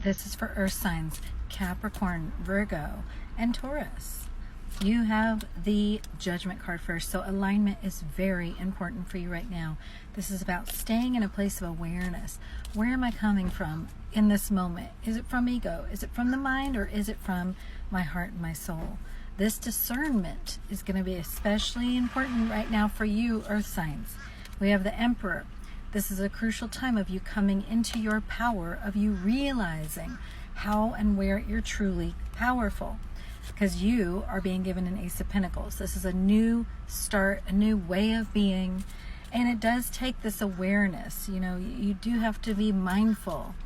This is for earth signs, Capricorn, Virgo, and Taurus. You have the Judgment card first, so alignment is very important for you right now. This is about staying in a place of awareness. Where am I coming from in this moment? Is it from ego? Is it from the mind? Or is it from my heart and my soul? This discernment is going to be especially important right now for you, earth signs. We have the Emperor. This is a crucial time of you coming into your power, of you realizing how and where you're truly powerful. Because you are being given an Ace of Pentacles. This is a new start, a new way of being. And it does take this awareness. You know, you do have to be mindful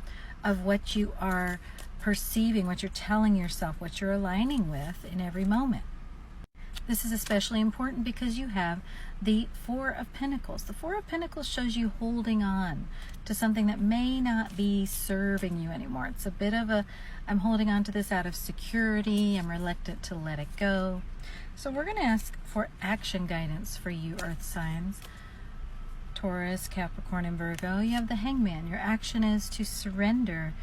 of what you are perceiving, what you're telling yourself, what you're aligning with in every moment. This is especially important because you have the Four of Pentacles. The Four of Pentacles shows you holding on to something that may not be serving you anymore. It's a bit of a, I'm holding on to this out of security. I'm reluctant to let it go. So we're going to ask for action guidance for you, earth signs. Taurus, Capricorn, and Virgo. You have the Hangman. Your action is to surrender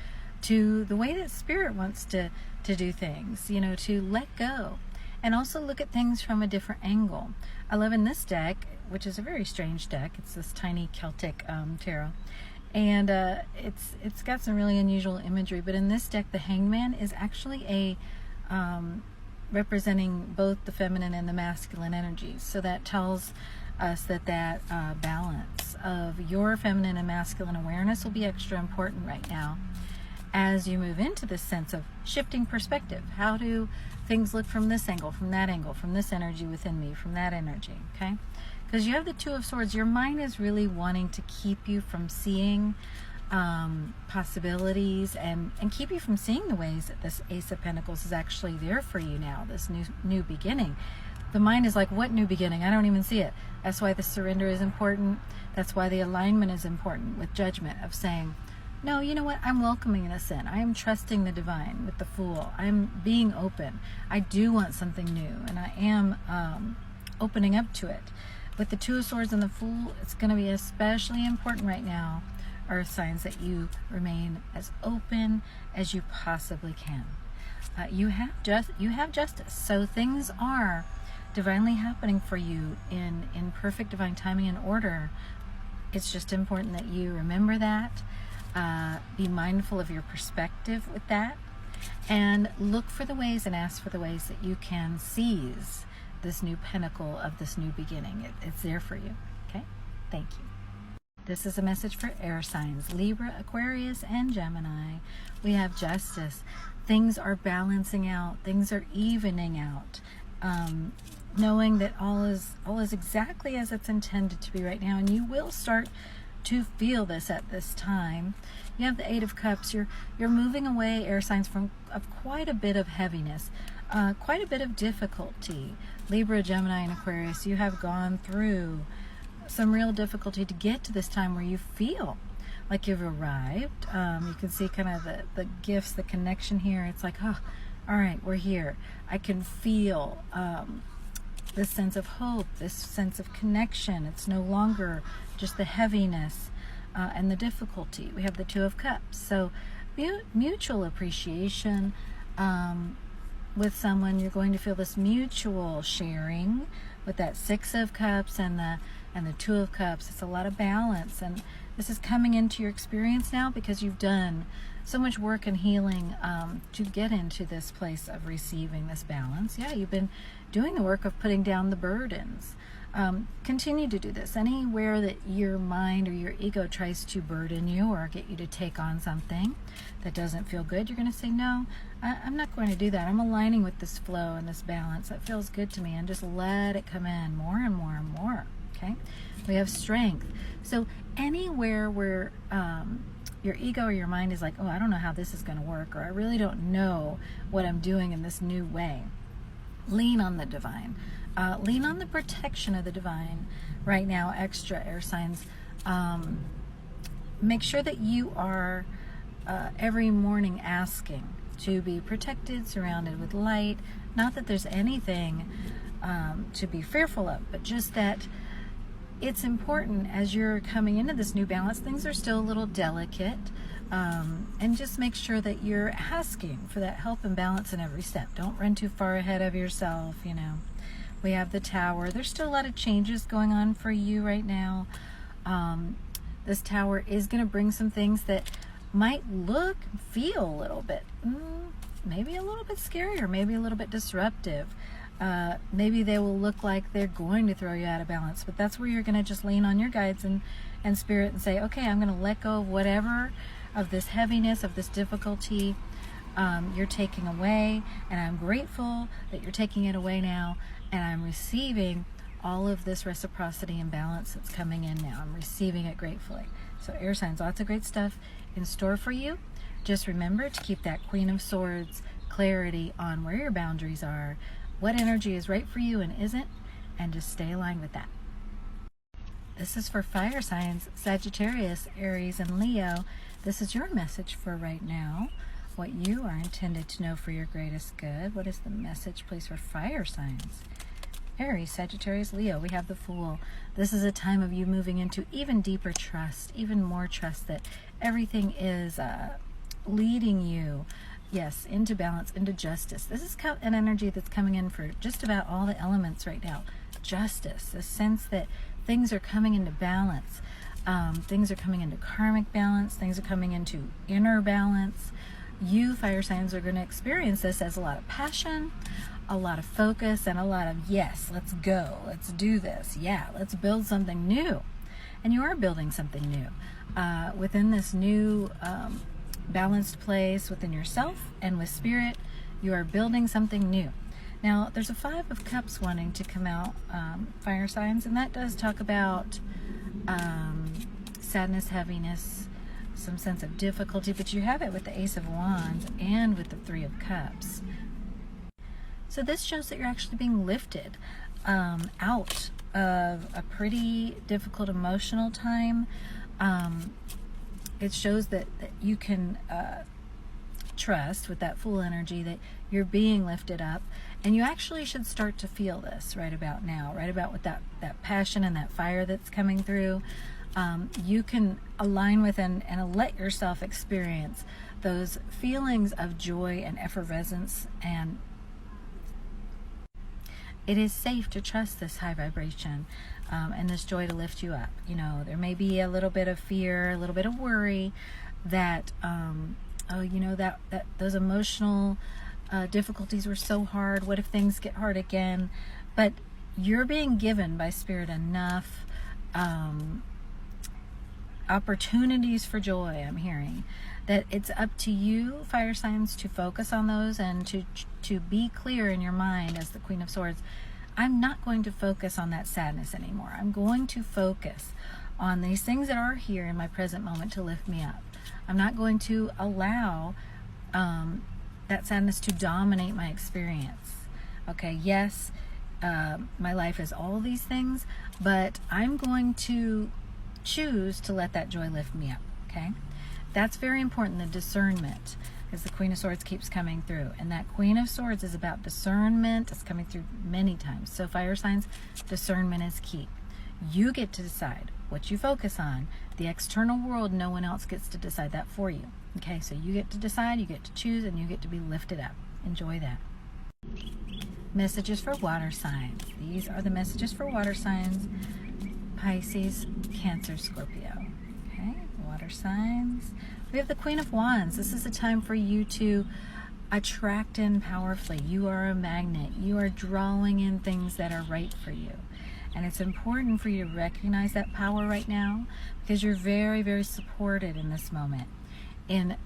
to the way that Spirit wants to do things, you know, to let go. And also look at things from a different angle. I love in this deck, which is a very strange deck. It's this tiny Celtic tarot. And it's got some really unusual imagery. But in this deck, the Hangman is actually a representing both the feminine and the masculine energies. So that tells us that balance of your feminine and masculine awareness will be extra important right now as you move into this sense of shifting perspective. How do things look from this angle, from that angle, from this energy within me, from that energy, okay? Because you have the Two of Swords. Your mind is really wanting to keep you from seeing possibilities and keep you from seeing the ways that this Ace of Pentacles is actually there for you now, this new beginning. The mind is like, what new beginning? I don't even see it. That's why the surrender is important. That's why the alignment is important with Judgment, of saying, no, you know what? I'm welcoming this in. I am trusting the divine with the Fool. I'm being open. I do want something new, and I am opening up to it. With the Two of Swords and the Fool, it's going to be especially important right now, earth signs, that you remain as open as you possibly can. You have justice, so things are divinely happening for you in perfect divine timing and order. It's just important that you remember that. Be mindful of your perspective with that, and look for the ways and ask for the ways that you can seize this new pinnacle of this new beginning. It's there for you. Okay? Thank you. This is a message for air signs, Libra, Aquarius, and Gemini. We have justice. Things are balancing out. Things are evening out. Knowing that all is exactly as it's intended to be right now, and you will start to feel this at this time. You have the Eight of Cups. You're moving away, air signs, from quite a bit of heaviness, quite a bit of difficulty. Libra, Gemini, and Aquarius, you have gone through some real difficulty to get to this time where you feel like you've arrived. You can see kind of the gifts, the connection here. It's like, oh, all right, we're here. I can feel this sense of hope, this sense of connection. It's no longer just the heaviness and the difficulty. We have the Two of Cups. So mutual appreciation with someone. You're going to feel this mutual sharing with that Six of Cups and the Two of Cups. It's a lot of balance, and this is coming into your experience now because you've done so much work and healing to get into this place of receiving this balance. Yeah, you've been doing the work of putting down the burdens. Continue to do this. Anywhere that your mind or your ego tries to burden you or get you to take on something that doesn't feel good, you're going to say, no, I'm not going to do that. I'm aligning with this flow and this balance. That feels good to me, and just let it come in more and more and more. Okay? We have strength. So anywhere where your ego or your mind is like, oh, I don't know how this is going to work, or I really don't know what I'm doing in this new way, lean on the divine. Lean on the protection of the divine right now, extra, air signs. Make sure that you are every morning asking to be protected, surrounded with light. Not that there's anything to be fearful of, but just that it's important as you're coming into this new balance. Things are still a little delicate. And just make sure that you're asking for that help and balance in every step. Don't run too far ahead of yourself, you know. We have the Tower. There's still a lot of changes going on for you right now. This Tower is going to bring some things that might look, feel a little bit, maybe a little bit scary, or maybe a little bit disruptive. Maybe they will look like they're going to throw you out of balance, but that's where you're going to just lean on your guides and spirit and say, okay, I'm going to let go of whatever, of this heaviness, of this difficulty you're taking away, and I'm grateful that you're taking it away now, and I'm receiving all of this reciprocity and balance that's coming in now. I'm receiving it gratefully. So air signs, lots of great stuff in store for you. Just remember to keep that Queen of Swords clarity on where your boundaries are, what energy is right for you and isn't, and just stay aligned with that. This is for fire signs, Sagittarius, Aries, and Leo. This is your message for right now, what you are intended to know for your greatest good. What is the message, please, for fire signs? Aries, Sagittarius, Leo, we have the Fool. This is a time of you moving into even deeper trust, even more trust that everything is leading you, yes, into balance, into justice. This is an energy that's coming in for just about all the elements right now. Justice, a sense that things are coming into balance. Things are coming into karmic balance. Things are coming into inner balance. You, fire signs, are going to experience this as a lot of passion, a lot of focus, and a lot of, yes, let's go, let's do this, yeah, let's build something new. And you are building something new within this new balanced place within yourself and with spirit. You are building something new. Now, there's a 5 of Cups wanting to come out, fire signs, and that does talk about sadness, heaviness, some sense of difficulty, but you have it with the Ace of Wands and with the 3 of Cups. So this shows that you're actually being lifted out of a pretty difficult emotional time. It shows that you can trust with that Fool energy that you're being lifted up, and you actually should start to feel this right about now, right about with that passion and that fire that's coming through. You can align with and let yourself experience those feelings of joy and effervescence, and it is safe to trust this high vibration and this joy to lift you up. You know, there may be a little bit of fear, a little bit of worry that, you know, that those emotional difficulties were so hard. What if things get hard again? But you're being given by Spirit enough opportunities for joy, I'm hearing, that it's up to you, fire signs, to focus on those and to be clear in your mind as the Queen of Swords. I'm not going to focus on that sadness anymore. I'm going to focus on these things that are here in my present moment to lift me up. I'm not going to allow that sadness to dominate my experience. Okay, yes, my life is all these things, but I'm going to choose to let that joy lift me up. Okay, that's very important. The discernment, as the Queen of Swords keeps coming through, and that Queen of Swords is about discernment. It's coming through many times. So fire signs, discernment is key. You get to decide what you focus on. The external world, no one else gets to decide that for you. Okay, so you get to decide, you get to choose, and you get to be lifted up. Enjoy that. Messages for water signs. These are the messages for water signs: Pisces, Cancer, Scorpio. Okay, water signs. We have the Queen of Wands. This is a time for you to attract in powerfully. You are a magnet. You are drawing in things that are right for you. And it's important for you to recognize that power right now, because you're very, very supported in this moment in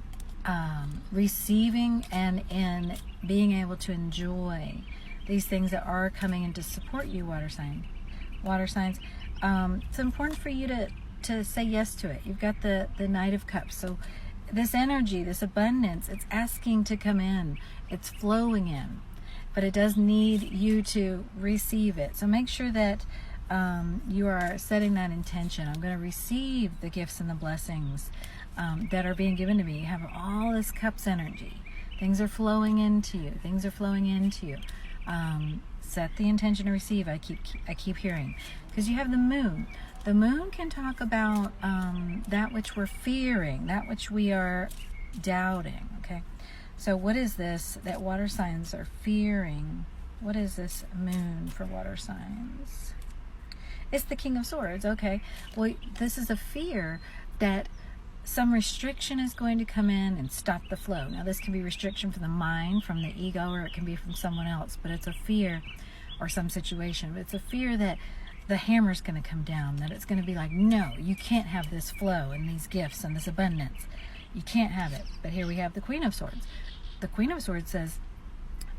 receiving and in being able to enjoy these things that are coming in to support you, water signs. Water signs. It's important for you to say yes to it. You've got the Knight of Cups. So this energy, this abundance, it's asking to come in. It's flowing in. But it does need you to receive it. So make sure that you are setting that intention. I'm going to receive the gifts and the blessings that are being given to me. You have all this Cups energy. Things are flowing into you. Things are flowing into you. Set the intention to receive. I keep hearing, because you have the Moon. The moon can talk about that which we're fearing, that which we are doubting, okay? So what is this that water signs are fearing? What is this moon for water signs? It's the King of Swords, okay. Well, this is a fear that some restriction is going to come in and stop the flow. Now, this can be restriction from the mind, from the ego, or it can be from someone else, but it's a fear, or some situation. But it's a fear that the hammer's going to come down, that it's going to be like, no, you can't have this flow and these gifts and this abundance. You can't have it. But here we have the Queen of Swords. The Queen of Swords says,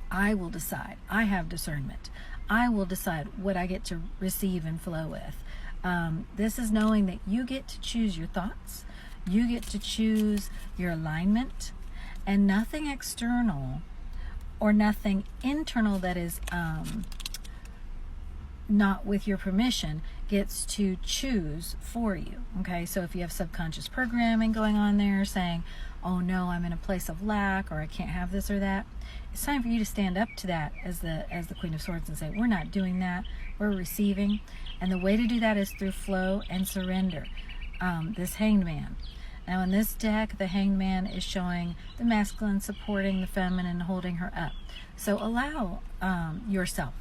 I will decide. I have discernment. I will decide what I get to receive and flow with. This is knowing that you get to choose your thoughts. You get to choose your alignment, and nothing external or nothing internal that is not with your permission gets to choose for you. Okay, so if you have subconscious programming going on there saying, oh no, I'm in a place of lack, or I can't have this or that, it's time for you to stand up to that as the Queen of Swords and say, we're not doing that, we're receiving. And the way to do that is through flow and surrender. This Hanged Man. Now in this deck, the Hanged Man is showing the masculine supporting the feminine, holding her up. So allow yourself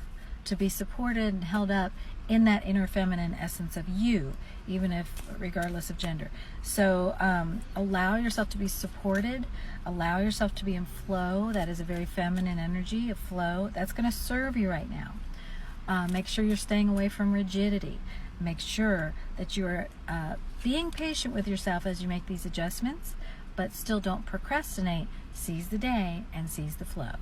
to be supported and held up in that inner feminine essence of you, even if regardless of gender. So allow yourself to be supported, allow yourself to be in flow. That is a very feminine energy of flow. That's going to serve you right now. Make sure you're staying away from rigidity. Make sure that you're being patient with yourself as you make these adjustments, but still don't procrastinate. Seize the day and seize the flow.